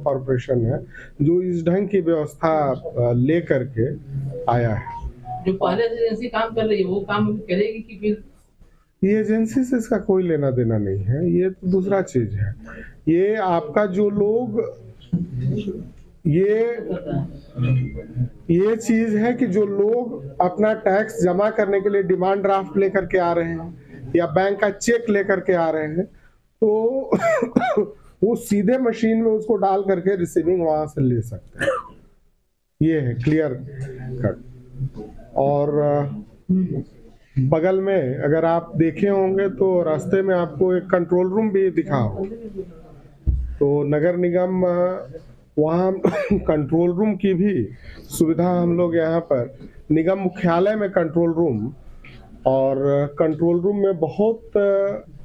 Corporation है जो इस ढंग की व्यवस्था लेकर के आया है। जो पहले से एजेंसी काम कर रही है वो काम करेगी कि फिर ये एजेंसी से इसका कोई लेना देना नहीं है, ये तो दूसरा चीज है। ये आपका जो लोग ये चीज है कि जो लोग अपना टैक्स जमा करने के लिए डिमांड ड्राफ्ट लेकर के आ रहे हैं या बैंक का चेक लेकर के आ रहे हैं, तो वो सीधे मशीन में उसको डाल करके रिसीविंग वहां से ले सकते हैं। ये है क्लियर कट। और बगल में अगर आप देखे होंगे तो रास्ते में आपको एक कंट्रोल रूम भी दिखा हो, तो नगर निगम वहाँ कंट्रोल रूम की भी सुविधा हम लोग यहाँ पर निगम मुख्यालय में कंट्रोल रूम, और कंट्रोल रूम में बहुत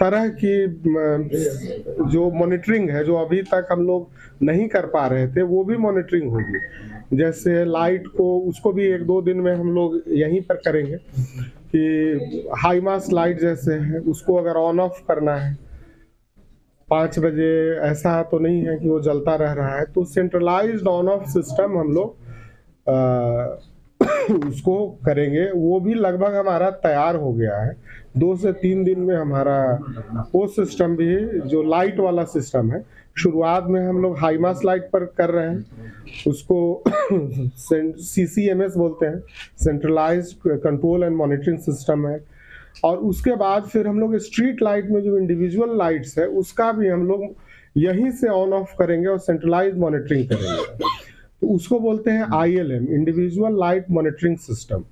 तरह की जो मॉनिटरिंग है जो अभी तक हम लोग नहीं कर पा रहे थे वो भी मॉनिटरिंग होगी। जैसे लाइट को उसको भी 1-2 दिन में हम लोग यहीं पर करेंगे कि हाई मास लाइट जैसे है उसको अगर ऑन ऑफ करना है 5 बजे, ऐसा तो नहीं है कि वो जलता रह रहा है, तो सेंट्रलाइज्ड ऑन ऑफ सिस्टम हम लोग उसको करेंगे। वो भी लगभग हमारा तैयार हो गया है, 2 से 3 दिन में हमारा वो सिस्टम भी जो लाइट वाला सिस्टम है, शुरुआत में हम लोग हाई मास लाइट पर कर रहे हैं, उसको CCMS बोलते हैं, centralised control and monitoring system है। और उसके बाद फिर हम लोग स्ट्रीट लाइट में जो इंडिविजुअल लाइट्स है उसका भी हम लोग यहीं से ऑन ऑफ करेंगे और सेंट्रलाइज्ड मॉनिटरिंग करेंगे, तो उसको बोलते हैं ILM, individual light monitoring system.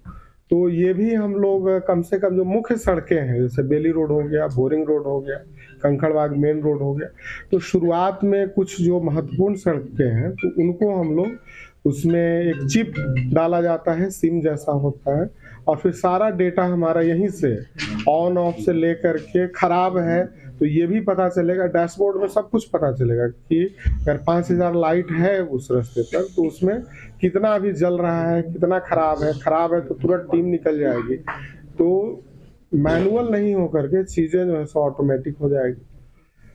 तो ये भी हम लोग कम से कम जो मुख्य सड़कें हैं जैसे बेली रोड हो गया, बोरिंग रोड हो गया, कंकड़बाग मेन रोड हो गया, तो शुरुआत में कुछ जो महत्वपूर्ण सड़कें हैं तो उनको हम लोग उसमें एक चिप डाला जाता है, सिम जैसा होता है, और फिर सारा डेटा हमारा यहीं से ऑन ऑफ से लेकर के खराब है तो ये भी पता चलेगा, डैशबोर्ड में सब कुछ पता चलेगा कि अगर 5000 लाइट है उस रास्ते पर तो उसमें कितना अभी जल रहा है, कितना खराब है तो तुरंत टीम निकल जाएगी। तो मैनुअल नहीं होकर के चीजें जो है सो ऑटोमेटिक हो जाएगी।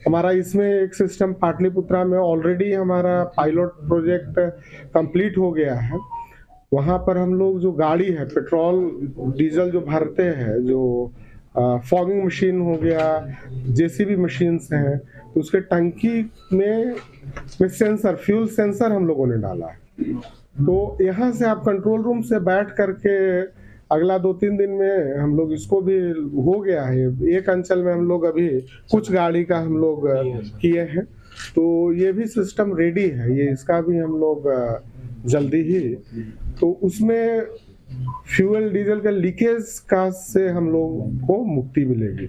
हमारा इसमें एक सिस्टम पाटलिपुत्रा में ऑलरेडी हमारा पायलट प्रोजेक्ट कंप्लीट हो गया है। वहाँ पर हम लोग जो गाड़ी है पेट्रोल डीजल जो भरते हैं, जो फॉगिंग मशीन हो गया, JCB मशीन्स हैं, तो उसके टंकी में सेंसर, फ्यूल सेंसर हम लोगों ने डाला है। तो यहाँ से आप कंट्रोल रूम से बैठ करके अगला 2-3 दिन में हम लोग इसको भी हो गया है, एक अंचल में हम लोग अभी कुछ गाड़ी का हम लोग किए हैं, तो ये भी सिस्टम रेडी है, ये इसका भी हम लोग जल्दी ही, तो उसमें फ्यूल डीजल के लीकेज का से हम लोग को मुक्ति मिलेगी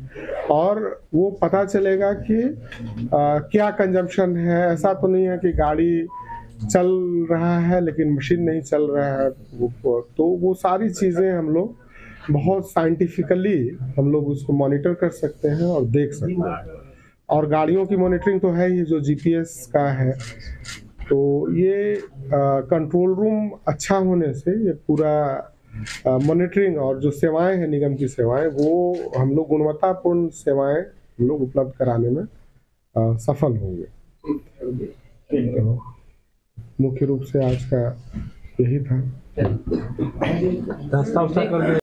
और वो पता चलेगा कि क्या कंजम्पशन है। ऐसा तो नहीं है कि गाड़ी चल रहा है लेकिन मशीन नहीं चल रहा है, तो वो सारी चीजें हम लोग बहुत साइंटिफिकली हम लोग उसको मॉनिटर कर सकते हैं और देख सकते हैं। और गाड़ियों की मॉनिटरिंग तो है ही जो GPS का है, तो ये कंट्रोल रूम अच्छा होने से ये पूरा मॉनिटरिंग और जो सेवाएं हैं निगम की सेवाएं वो हम लोग गुणवत्तापूर्ण सेवाएं हम लोग उपलब्ध कराने में सफल होंगे। तो मुख्य रूप से आज का यही था।